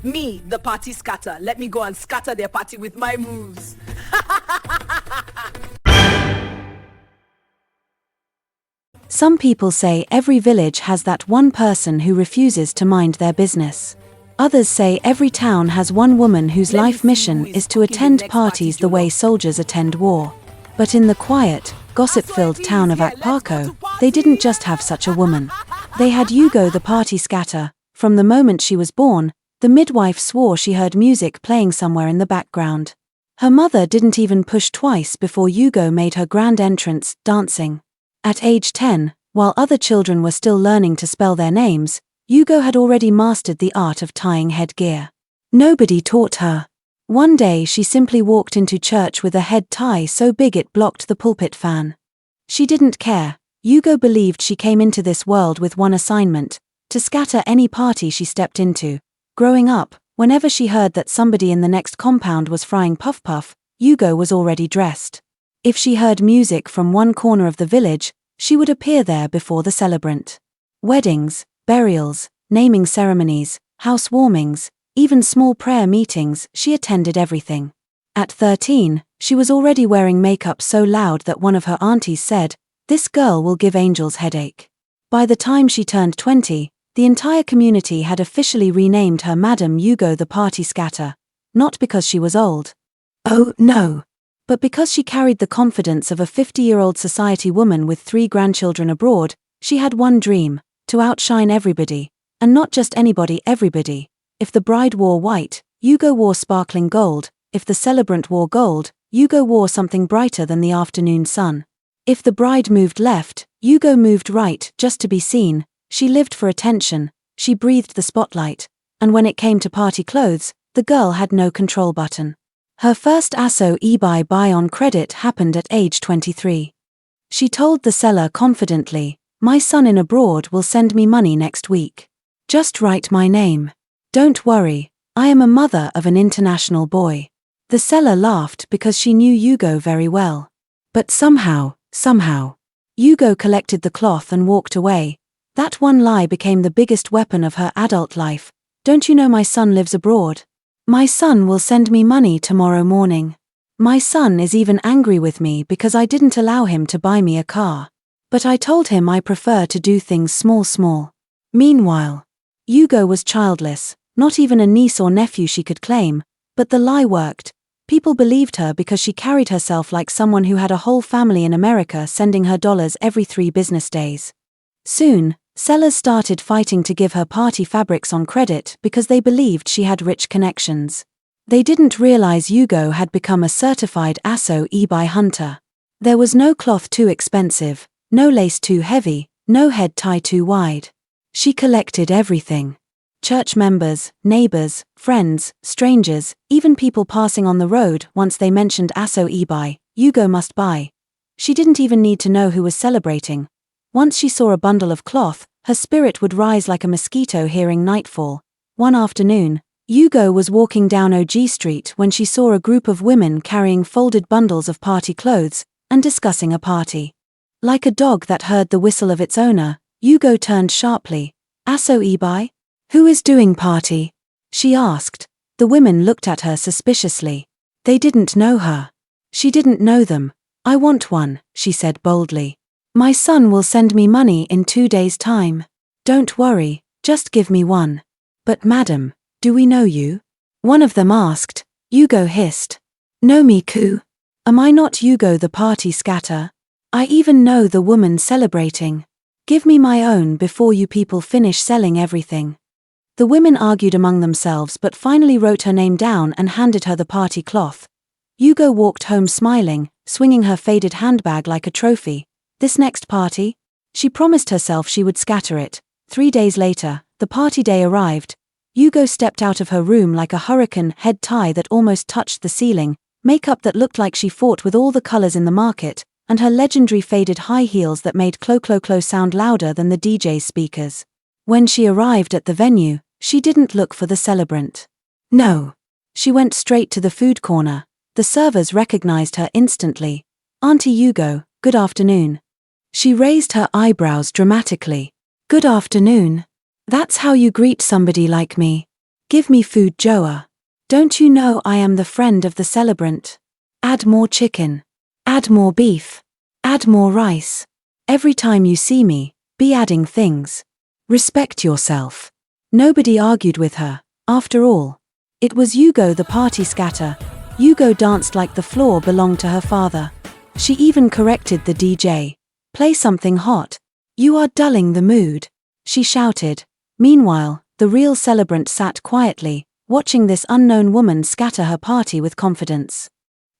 Me, the party scatter. Let me go and scatter their party with my moves. Some people say every village has that one person who refuses to mind their business. Others say every town has one woman whose life mission is to attend parties the way soldiers attend war. But in the quiet, gossip-filled town of Akpako, they didn't just have such a woman. They had Yugo the party scatter. From the moment she was born, the midwife swore she heard music playing somewhere in the background. Her mother didn't even push twice before Yugo made her grand entrance, dancing. At age 10, while other children were still learning to spell their names, Yugo had already mastered the art of tying headgear. Nobody taught her. One day she simply walked into church with a head tie so big it blocked the pulpit fan. She didn't care. Yugo believed she came into this world with one assignment: to scatter any party she stepped into. Growing up, whenever she heard that somebody in the next compound was frying puff-puff, Yugo was already dressed. If she heard music from one corner of the village, she would appear there before the celebrant. Weddings, burials, naming ceremonies, housewarmings, even small prayer meetings, she attended everything. At 13, she was already wearing makeup so loud that one of her aunties said, "This girl will give angels headache." By the time she turned 20, the entire community had officially renamed her Madam Yugo the Party Scatter, not because she was old. Oh, no. But because she carried the confidence of a 50-year-old society woman with 3 grandchildren abroad. She had one dream: to outshine everybody. And not just anybody, everybody. If the bride wore white, Yugo wore sparkling gold. If the celebrant wore gold, Yugo wore something brighter than the afternoon sun. If the bride moved left, Yugo moved right, just to be seen. She lived for attention, she breathed the spotlight, and when it came to party clothes, the girl had no control button. Her first Aso Ebi buy on credit happened at age 23. She told the seller confidently, "My son in abroad will send me money next week. Just write my name. Don't worry, I am a mother of an international boy." The seller laughed because she knew Yugo very well. But somehow, Yugo collected the cloth and walked away. That one lie became the biggest weapon of her adult life. "Don't you know my son lives abroad? My son will send me money tomorrow morning. My son is even angry with me because I didn't allow him to buy me a car. But I told him I prefer to do things small." Meanwhile, Yugo was childless, not even a niece or nephew she could claim, but the lie worked. People believed her because she carried herself like someone who had a whole family in America sending her dollars every 3 business days. Soon, sellers started fighting to give her party fabrics on credit because they believed she had rich connections. They didn't realize Yugo had become a certified Aso Ebi hunter. There was no cloth too expensive, no lace too heavy, no head tie too wide. She collected everything. Church members, neighbors, friends, strangers, even people passing on the road, once they mentioned Aso Ebi, Yugo must buy. She didn't even need to know who was celebrating. Once she saw a bundle of cloth, her spirit would rise like a mosquito hearing nightfall. One afternoon, Yugo was walking down OG Street when she saw a group of women carrying folded bundles of party clothes and discussing a party. Like a dog that heard the whistle of its owner, Yugo turned sharply. "Aso Ebi? Who is doing party?" she asked. The women looked at her suspiciously. They didn't know her. She didn't know them. "I want one," she said boldly. "My son will send me money in 2 days' time. Don't worry, just give me one." "But madam, do we know you?" one of them asked. Yugo hissed. "Know me, Ku? Am I not Yugo the party scatter? I even know the woman celebrating. Give me my own before you people finish selling everything." The women argued among themselves but finally wrote her name down and handed her the party cloth. Yugo walked home smiling, swinging her faded handbag like a trophy. This next party? She promised herself she would scatter it. 3 days later, the party day arrived. Yugo stepped out of her room like a hurricane, head tie that almost touched the ceiling, makeup that looked like she fought with all the colors in the market, and her legendary faded high heels that made clo-clo-clo sound louder than the DJ's speakers. When she arrived at the venue, she didn't look for the celebrant. No. She went straight to the food corner. The servers recognized her instantly. "Auntie Yugo, good afternoon." She raised her eyebrows dramatically. "Good afternoon. That's how you greet somebody like me?" Give me food, Joa. Don't you know I am the friend of the celebrant? Add more chicken. Add more beef. Add more rice. Every time you see me, be adding things. Respect yourself. Nobody argued with her, after all. It was Yugo the party scatter. Yugo danced like the floor belonged to her father. She even corrected the DJ. Play something hot. You are dulling the mood, she shouted. Meanwhile, the real celebrant sat quietly, watching this unknown woman scatter her party with confidence.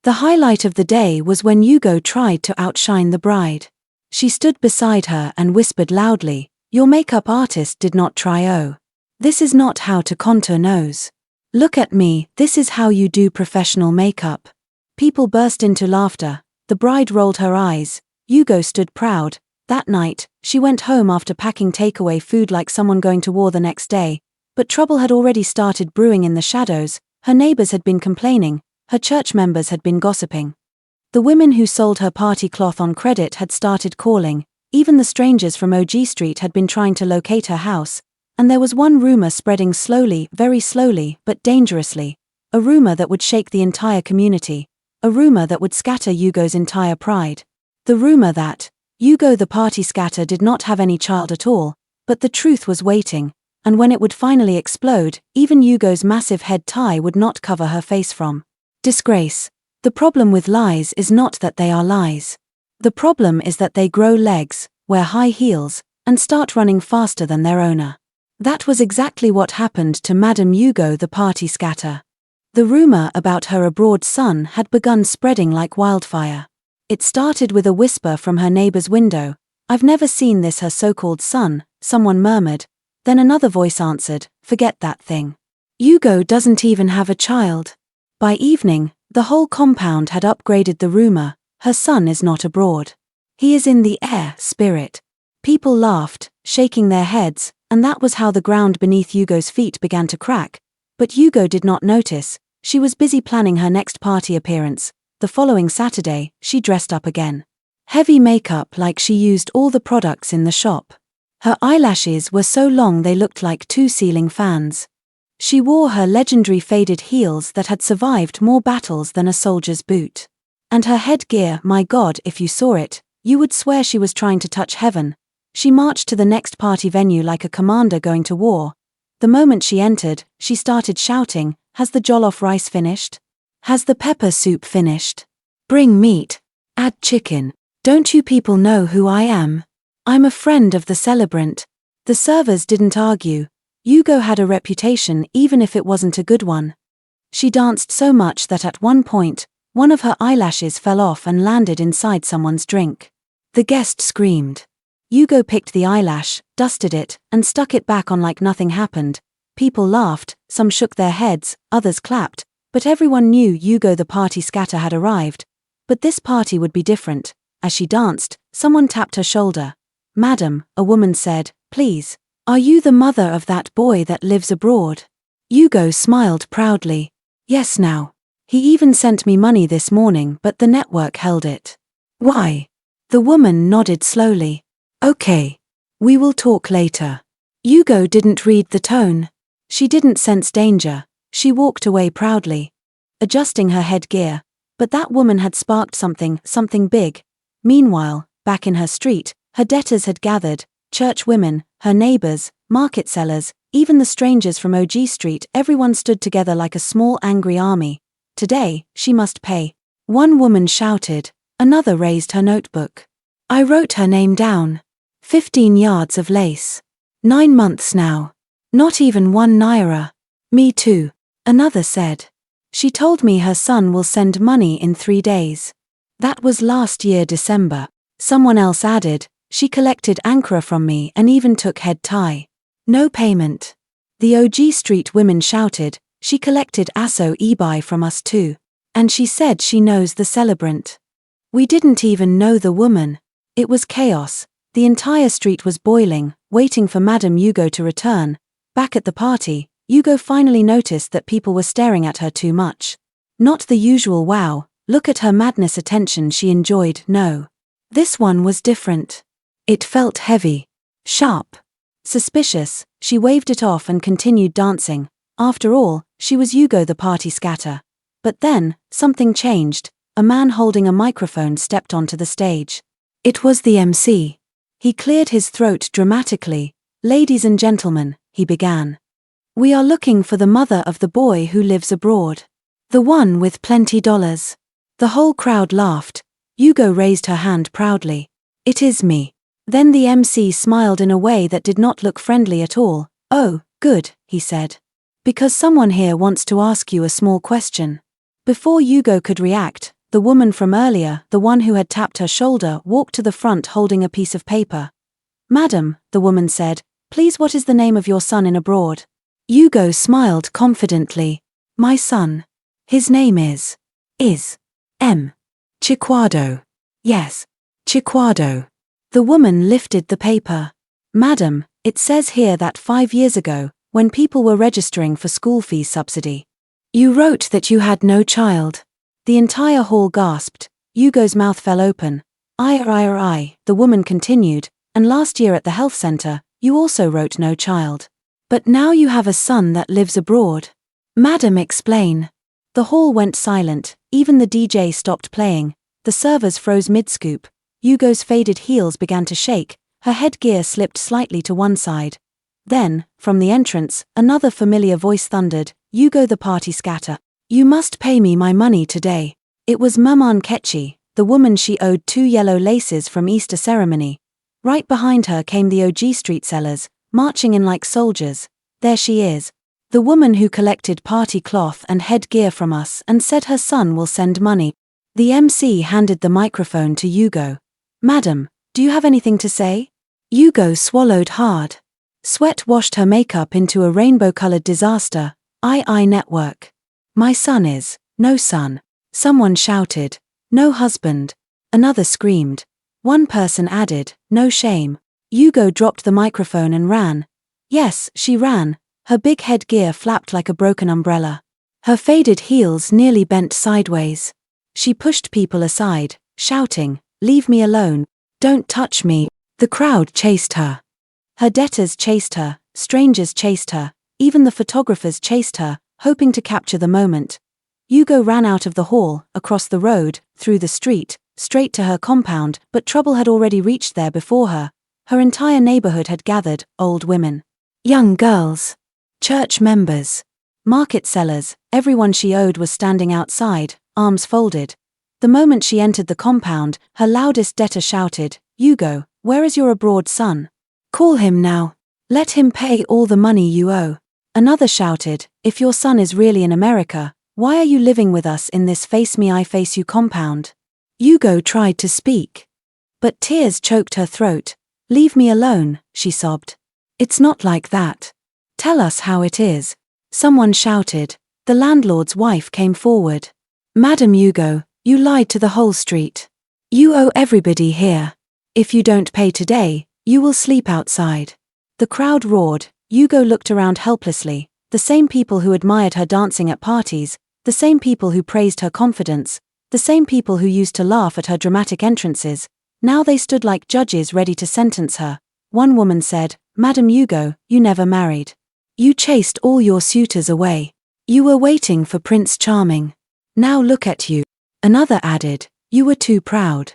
The highlight of the day was when Yugo tried to outshine the bride. She stood beside her and whispered loudly, "Your makeup artist did not try. Oh. This is not how to contour nose. Look at me, this is how you do professional makeup." People burst into laughter. The bride rolled her eyes. Yugo stood proud. That night, she went home after packing takeaway food like someone going to war the next day. But trouble had already started brewing in the shadows. Her neighbors had been complaining. Her church members had been gossiping. The women who sold her party cloth on credit had started calling. Even the strangers from OG Street had been trying to locate her house. And there was one rumor spreading slowly, very slowly, but dangerously. A rumor that would shake the entire community. A rumor that would scatter Yugo's entire pride. The rumor that Yugo the party scatter did not have any child at all, but the truth was waiting, and when it would finally explode, even Yugo's massive head tie would not cover her face from disgrace. The problem with lies is not that they are lies. The problem is that they grow legs, wear high heels, and start running faster than their owner. That was exactly what happened to Madame Yugo the party scatter. The rumor about her abroad son had begun spreading like wildfire. It started with a whisper from her neighbor's window. "I've never seen this her so-called son," someone murmured. Then another voice answered, "Forget that thing. Yugo doesn't even have a child." By evening, the whole compound had upgraded the rumor. Her son is not abroad. He is in the air, spirit. People laughed, shaking their heads, and that was how the ground beneath Yugo's feet began to crack. But Yugo did not notice. She was busy planning her next party appearance. The following Saturday, she dressed up again. Heavy makeup like she used all the products in the shop. Her eyelashes were so long they looked like two ceiling fans. She wore her legendary faded heels that had survived more battles than a soldier's boot. And her headgear, my God, if you saw it, you would swear she was trying to touch heaven. She marched to the next party venue like a commander going to war. The moment she entered, she started shouting, "Has the jollof rice finished? Has the pepper soup finished? Bring meat. Add chicken. Don't you people know who I am? I'm a friend of the celebrant." The servers didn't argue. Yugo had a reputation even if it wasn't a good one. She danced so much that at one point, one of her eyelashes fell off and landed inside someone's drink. The guest screamed. Yugo picked the eyelash, dusted it, and stuck it back on like nothing happened. People laughed, some shook their heads, others clapped, but everyone knew Yugo the party scatter had arrived. But this party would be different. As she danced, someone tapped her shoulder. "Madam," a woman said, "please, are you the mother of that boy that lives abroad?" Yugo smiled proudly. "Yes now. He even sent me money this morning but the network held it." "Why?" The woman nodded slowly. "Okay. We will talk later." Yugo didn't read the tone. She didn't sense danger. She walked away proudly, adjusting her headgear. But that woman had sparked something big. Meanwhile, back in her street, her debtors had gathered, church women, her neighbors, market sellers, even the strangers from OG Street, everyone stood together like a small angry army. Today, she must pay. One woman shouted, another raised her notebook. "I wrote her name down. 15 yards of lace. 9 months now. Not even 1 naira. Me too," another said. "She told me her son will send money in 3 days. That was last year December." Someone else added, "She collected ankara from me and even took head tie. No payment." The OG Street women shouted, "She collected Aso Ebi from us too. And she said she knows the celebrant." We didn't even know the woman. It was chaos. The entire street was boiling, waiting for Madame Yugo to return. Back at the party, Yugo finally noticed that people were staring at her too much. Not the usual wow, look at her madness attention she enjoyed, no. This one was different. It felt heavy, sharp, suspicious. She waved it off and continued dancing. After all, she was Yugo the party scatter. But then, something changed. A man holding a microphone stepped onto the stage. It was the MC. He cleared his throat dramatically. "Ladies and gentlemen," he began. "We are looking for the mother of the boy who lives abroad. The one with plenty dollars." The whole crowd laughed. Yugo raised her hand proudly. "It is me." Then the MC smiled in a way that did not look friendly at all. "Oh, good," he said. "Because someone here wants to ask you a small question." Before Yugo could react, the woman from earlier, the one who had tapped her shoulder, walked to the front holding a piece of paper. "Madam," the woman said, "please what is the name of your son in abroad?" Yugo smiled confidently. "My son. His name is M. Chiquado." "Yes, Chiquado." The woman lifted the paper. "Madam, it says here that 5 years ago, when people were registering for school fees subsidy, you wrote that you had no child." The entire hall gasped. Yugo's mouth fell open. I, the woman continued, "and last year at the health center, you also wrote no child. But now you have a son that lives abroad. Madam, explain." The hall went silent, even the DJ stopped playing, the servers froze mid-scoop, Yugo's faded heels began to shake, her headgear slipped slightly to one side. Then, from the entrance, another familiar voice thundered, "Yugo the party scatter. You must pay me my money today." It was Maman Ketchi, the woman she owed 2 yellow laces from Easter ceremony. Right behind her came the OG street sellers, marching in like soldiers. "There she is. The woman who collected party cloth and headgear from us and said her son will send money." The MC handed the microphone to Yugo. "Madam, do you have anything to say?" Yugo swallowed hard. Sweat washed her makeup into a rainbow-colored disaster. I network. "My son is, no son." Someone shouted, "No husband." Another screamed. One person added, "No shame." Yugo dropped the microphone and ran. Yes, she ran. Her big headgear flapped like a broken umbrella. Her faded heels nearly bent sideways. She pushed people aside, shouting, "Leave me alone. Don't touch me." The crowd chased her. Her debtors chased her, strangers chased her, even the photographers chased her, hoping to capture the moment. Yugo ran out of the hall, across the road, through the street, straight to her compound, but trouble had already reached there before her. Her entire neighborhood had gathered, old women, young girls, church members, market sellers, everyone she owed was standing outside, arms folded. The moment she entered the compound, her loudest debtor shouted, "Yugo, where is your abroad son? Call him now. Let him pay all the money you owe." Another shouted, "If your son is really in America, why are you living with us in this face me I face you compound?" Yugo tried to speak, but tears choked her throat. "Leave me alone," she sobbed. "It's not like that. Tell us how it is." Someone shouted. The landlord's wife came forward. "Madam Yugo, you lied to the whole street. You owe everybody here. If you don't pay today, you will sleep outside." The crowd roared. Yugo looked around helplessly. The same people who admired her dancing at parties, the same people who praised her confidence, the same people who used to laugh at her dramatic entrances, now they stood like judges ready to sentence her. One woman said, "Madam Yugo, you never married. You chased all your suitors away. You were waiting for Prince Charming. Now look at you." Another added, "You were too proud.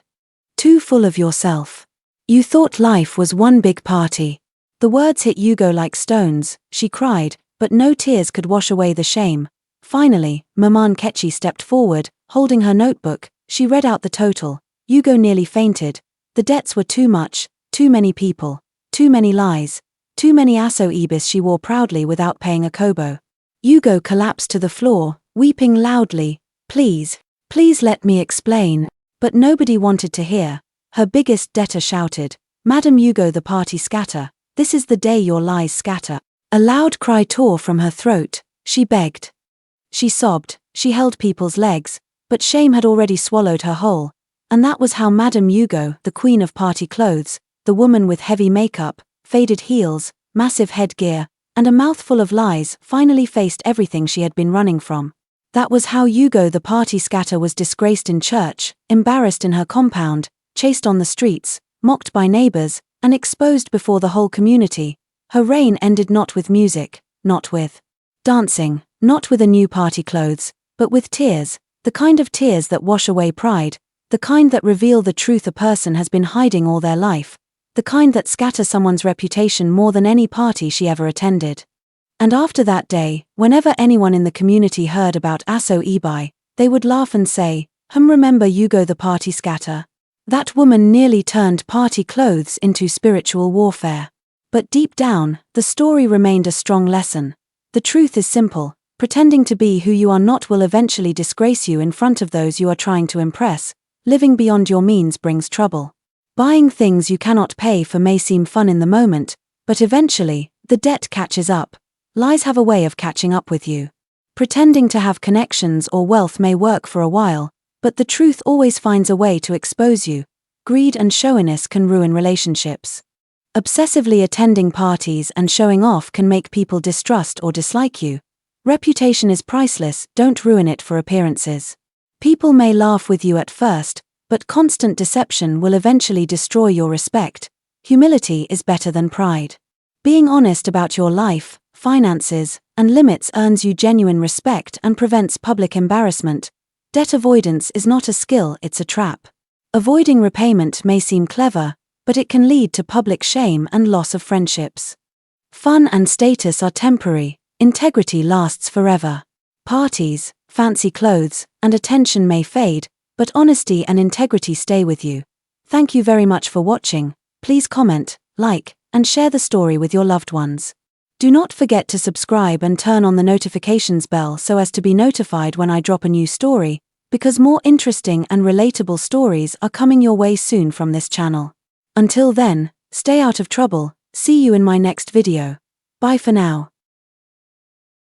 Too full of yourself. You thought life was one big party." The words hit Yugo like stones. She cried, but no tears could wash away the shame. Finally, Maman Ketchi stepped forward, holding her notebook. She read out the total. Yugo nearly fainted. The debts were too much, too many people, too many lies, too many Aso Ebis she wore proudly without paying a kobo. Yugo collapsed to the floor, weeping loudly. Please let me explain." But nobody wanted to hear. Her biggest debtor shouted, "Madam Yugo the party scatter, this is the day your lies scatter." A loud cry tore from her throat. She begged. She sobbed, she held people's legs, but shame had already swallowed her whole. And that was how Madam Yugo, the queen of party clothes, the woman with heavy makeup, faded heels, massive headgear, and a mouthful of lies, finally faced everything she had been running from. That was how Yugo the party scatter was disgraced in church, embarrassed in her compound, chased on the streets, mocked by neighbors, and exposed before the whole community. Her reign ended not with music, not with Dancing, not with a new party clothes, but with tears, the kind of tears that wash away pride, the kind that reveal the truth a person has been hiding all their life, the kind that scatter someone's reputation more than any party she ever attended. And after that day, whenever anyone in the community heard about Aso Ebi, they would laugh and say, remember Yugo the party scatter? That woman nearly turned party clothes into spiritual warfare. But deep down, the story remained a strong lesson. The truth is simple: pretending to be who you are not will eventually disgrace you in front of those you are trying to impress. Living beyond your means brings trouble. Buying things you cannot pay for may seem fun in the moment, but eventually, the debt catches up. Lies have a way of catching up with you. Pretending to have connections or wealth may work for a while, but the truth always finds a way to expose you. Greed and showiness can ruin relationships. Obsessively attending parties and showing off can make people distrust or dislike you. Reputation is priceless, don't ruin it for appearances. People may laugh with you at first, but constant deception will eventually destroy your respect. Humility is better than pride. Being honest about your life, finances, and limits earns you genuine respect and prevents public embarrassment. Debt avoidance is not a skill, it's a trap. Avoiding repayment may seem clever, but it can lead to public shame and loss of friendships. Fun and status are temporary, integrity lasts forever. Parties, fancy clothes, and attention may fade, but honesty and integrity stay with you. Thank you very much for watching. Please comment, like, and share the story with your loved ones. Do not forget to subscribe and turn on the notifications bell so as to be notified when I drop a new story, because more interesting and relatable stories are coming your way soon from this channel. Until then, stay out of trouble. See you in my next video. Bye for now.